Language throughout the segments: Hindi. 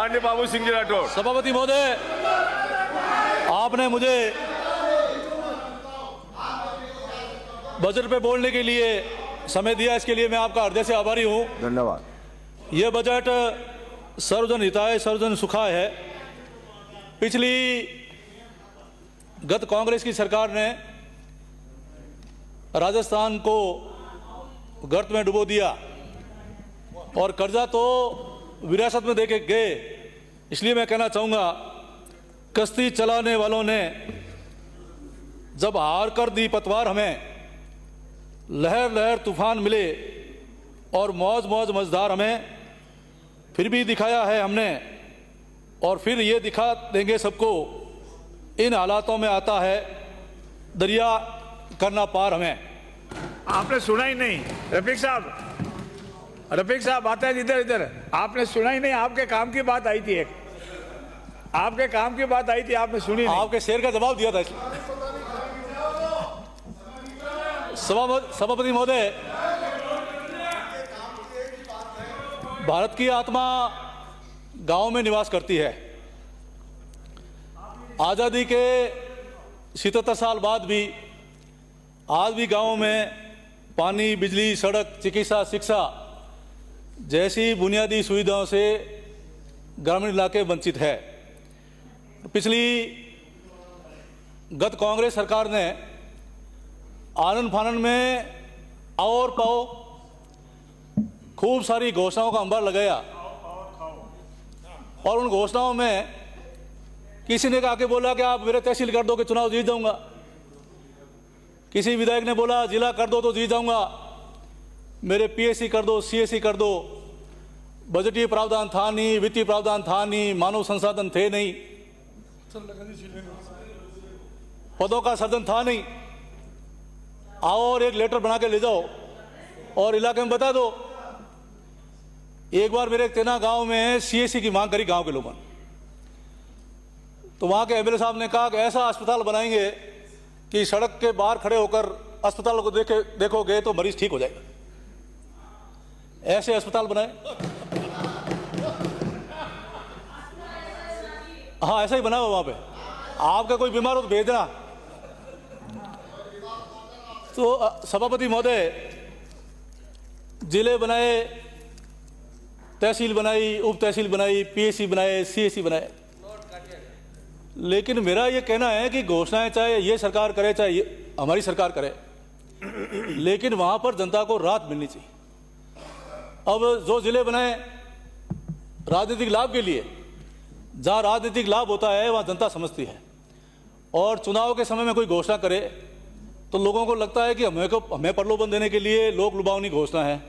माननीय बाबू सिंह जी राठौड़। सभापति महोदय, आपने मुझे बजट पे बोलने के लिए समय दिया, इसके लिए मैं आपका हृदय से आभारी हूं। धन्यवाद। यह बजट सर्वजन हिताय सर्वजन सुखाय है। पिछली गत कांग्रेस की सरकार ने राजस्थान को गर्त में डुबो दिया और कर्जा तो विरासत में देके गए। इसलिए मैं कहना चाहूँगा, कश्ती चलाने वालों ने जब हार कर दी पतवार, हमें लहर लहर तूफान मिले और मौज मौज मझधार हमें फिर भी दिखाया है हमने, और फिर ये दिखा देंगे सबको। इन हालातों में आता है दरिया करना पार हमें। आपने सुना ही नहीं रफीक साहब आते हैं इधर इधर। आपने सुना ही नहीं, आपके काम की बात आई थी, एक आपके काम की बात आई थी, आपने सुनी नहीं। आपके शेर का जवाब दिया था। सभापति महोदय, भारत की आत्मा गांव में निवास करती है। आज़ादी के 77 साल बाद भी आज भी गांव में पानी, बिजली, सड़क, चिकित्सा, शिक्षा जैसी बुनियादी सुविधाओं से ग्रामीण इलाके वंचित है। पिछली गत कांग्रेस सरकार ने आनन फानन में और पाओ खूब सारी घोषणाओं का अंबार लगाया, और उन घोषणाओं में किसी ने आके बोला कि आप मेरे तहसील कर दो कि चुनाव जीत जाऊंगा। किसी विधायक ने बोला जिला कर दो तो जीत जाऊंगा, मेरे पीएससी कर दो, सीएससी कर दो। बजटीय प्रावधान था नहीं, वित्तीय प्रावधान था नहीं, मानव संसाधन थे नहीं, पदों का सर्जन था नहीं। आओ और एक लेटर बना के ले जाओ और इलाके में बता दो। एक बार मेरे तेना गांव में सीएससी की मांग करी गांव के लोगों ने, तो वहां के एमएलए साहब ने कहा कि ऐसा अस्पताल बनाएंगे कि सड़क के बाहर खड़े होकर अस्पताल को देखोगे तो मरीज ठीक हो जाएगा। ऐसे अस्पताल बनाए। हाँ, ऐसा ही बना हुआ वहां पे। आपका कोई बीमार हो तो भेज देना। तो सभापति महोदय, जिले बनाए, तहसील बनाई, उप तहसील बनाई, पीएससी बनाए, सीएससी बनाए, लेकिन मेरा ये कहना है कि घोषणाएं चाहे ये सरकार करे चाहे हमारी सरकार करे, लेकिन वहां पर जनता को राहत मिलनी चाहिए। अब जो जिले बनाए राजनीतिक लाभ के लिए, जहां राजनीतिक लाभ होता है वहां जनता समझती है, और चुनाव के समय में कोई घोषणा करे तो लोगों को लगता है कि हमें प्रलोभन देने के लिए लोक लुभावनी घोषणा है।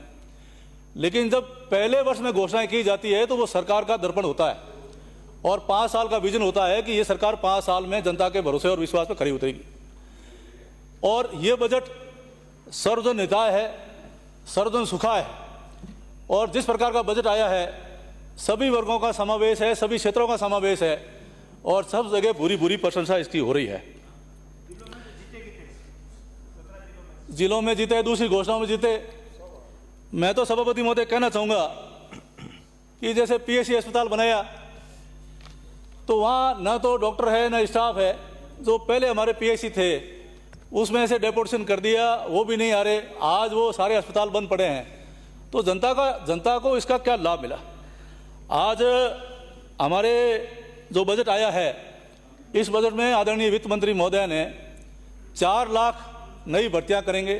लेकिन जब पहले वर्ष में घोषणाएं की जाती है तो वो सरकार का दर्पण होता है, और 5 साल का विजन होता है कि ये सरकार 5 साल में जनता के भरोसे और विश्वास पर खरी उतरेगी। और ये बजट सर्वजन हिताय है, सर्वजन सुखाय है, और जिस प्रकार का बजट आया है सभी वर्गों का समावेश है, सभी क्षेत्रों का समावेश है, और सब जगह बुरी बुरी प्रशंसा इसकी हो रही है। जिलों में जीते, दूसरी घोषणाओं में जीते। मैं तो सभापति महोदय कहना चाहूँगा कि जैसे पीएससी अस्पताल बनाया तो वहाँ न तो डॉक्टर है न स्टाफ है। जो पहले हमारे पीएससी थे उसमें से डेपोटेशन कर दिया, वो भी नहीं आ रहे। आज वो सारे अस्पताल बंद पड़े हैं। तो जनता को इसका क्या लाभ मिला? आज हमारे जो बजट आया है, इस बजट में आदरणीय वित्त मंत्री महोदय ने 4 लाख नई भर्तियां करेंगे,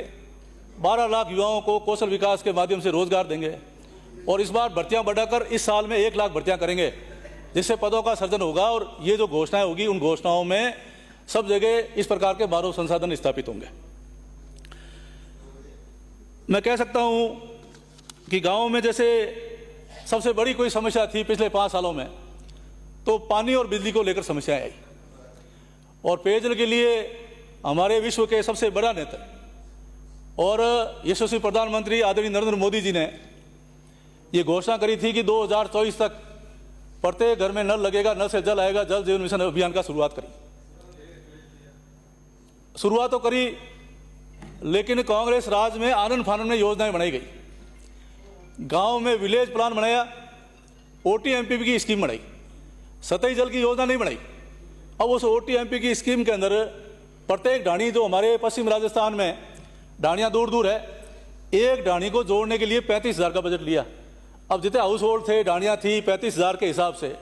12 लाख युवाओं को कौशल विकास के माध्यम से रोजगार देंगे, और इस बार भर्तियां बढ़ाकर इस साल में 1 लाख भर्तियां करेंगे, जिससे पदों का सृजन होगा। और ये जो घोषणाएं होगी उन घोषणाओं में सब जगह इस प्रकार के मानव संसाधन स्थापित होंगे। मैं कह सकता हूं कि गांव में जैसे सबसे बड़ी कोई समस्या थी पिछले 5 सालों में, तो पानी और बिजली को लेकर समस्याएं आई, और पेयजल के लिए हमारे विश्व के सबसे बड़ा नेता और यशस्वी प्रधानमंत्री आदरणीय नरेंद्र मोदी जी ने ये घोषणा करी थी कि 2024 तक प्रत्येक घर में नल लगेगा, नल से जल आएगा, जल जीवन मिशन अभियान का शुरुआत तो करी, लेकिन कांग्रेस राज में आनन फानन में योजनाएं बनाई गई। गांव में विलेज प्लान बनाया, OTMP की स्कीम बनाई, सतही जल की योजना नहीं बनाई। अब उस OTMP की स्कीम के अंदर प्रत्येक ढाणी, जो हमारे पश्चिम राजस्थान में ढाणियाँ दूर दूर है, एक ढाणी को जोड़ने के लिए 35,000 का बजट लिया। अब जितने हाउस होल्ड थे, ढाणियाँ थी, 35,000 के हिसाब से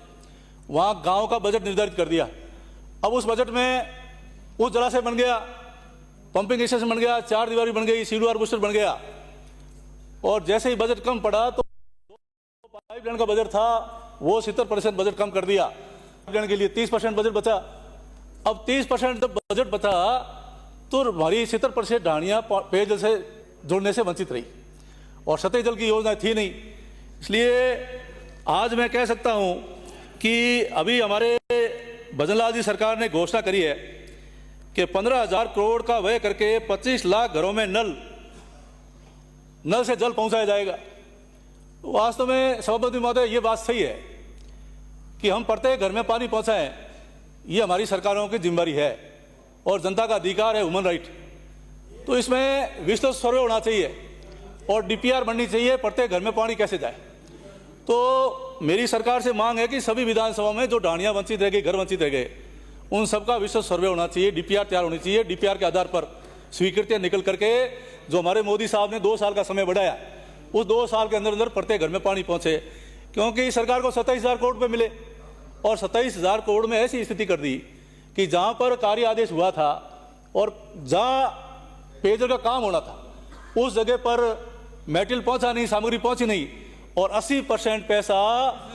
वहाँ गांव का बजट निर्धारित कर दिया। अब उस बजट में उस जलाशय बन गया, पंपिंग स्टेशन बन गया, 4 दीवारी बन गई, सीडीआर बूस्टर बन गया। और जैसे ही बजट कम पड़ा तो पाइपलाइन का बजट था वो 70% बजट कम कर दिया। पाइपलाइन के लिए 30% बजट बचा। अब 30% जब बजट बचा तो हमारी 70% ढाणियाँ पेयजल से जोड़ने से वंचित रही और सतही जल की योजना थी नहीं। इसलिए आज मैं कह सकता हूँ कि अभी हमारे भजनलाल जी सरकार ने घोषणा करी है कि 15,000 करोड़ का व्यय करके 25 लाख घरों में नल से जल पहुंचाया जाएगा। वास्तव में सभापति महोदय, ये बात सही है कि हम प्रत्येक घर में पानी पहुंचाएं, ये हमारी सरकारों की जिम्मेदारी है और जनता का अधिकार है, ह्यूमन राइट। तो इसमें विस्तृत सर्वे होना चाहिए और DPR बननी चाहिए, प्रत्येक घर में पानी कैसे जाए। तो मेरी सरकार से मांग है कि सभी विधानसभा में जो ढाणियाँ वंचित रह गई, घर वंचित रह गए, उन सबका विस्तृत सर्वे होना चाहिए, DPR तैयार होनी चाहिए। DPR के आधार पर स्वीकृतियाँ निकल करके जो हमारे मोदी साहब ने 2 साल का समय बढ़ाया, उस 2 साल के अंदर अंदर प्रत्येक घर में पानी पहुँचे। क्योंकि सरकार को 27,000 करोड़ रुपये मिले और 27,000 करोड़ में ऐसी स्थिति कर दी कि जहाँ पर कार्य आदेश हुआ था और जहाँ पेयजल का काम होना था उस जगह पर मेटेरियल पहुँचा नहीं, सामग्री पहुँची नहीं और 80% पैसा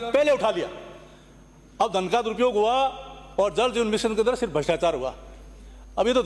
पहले उठा लिया। अब धन का दुरुपयोग हुआ और जल जीवन मिशन के अंदर सिर्फ भ्रष्टाचार हुआ। अब ये तो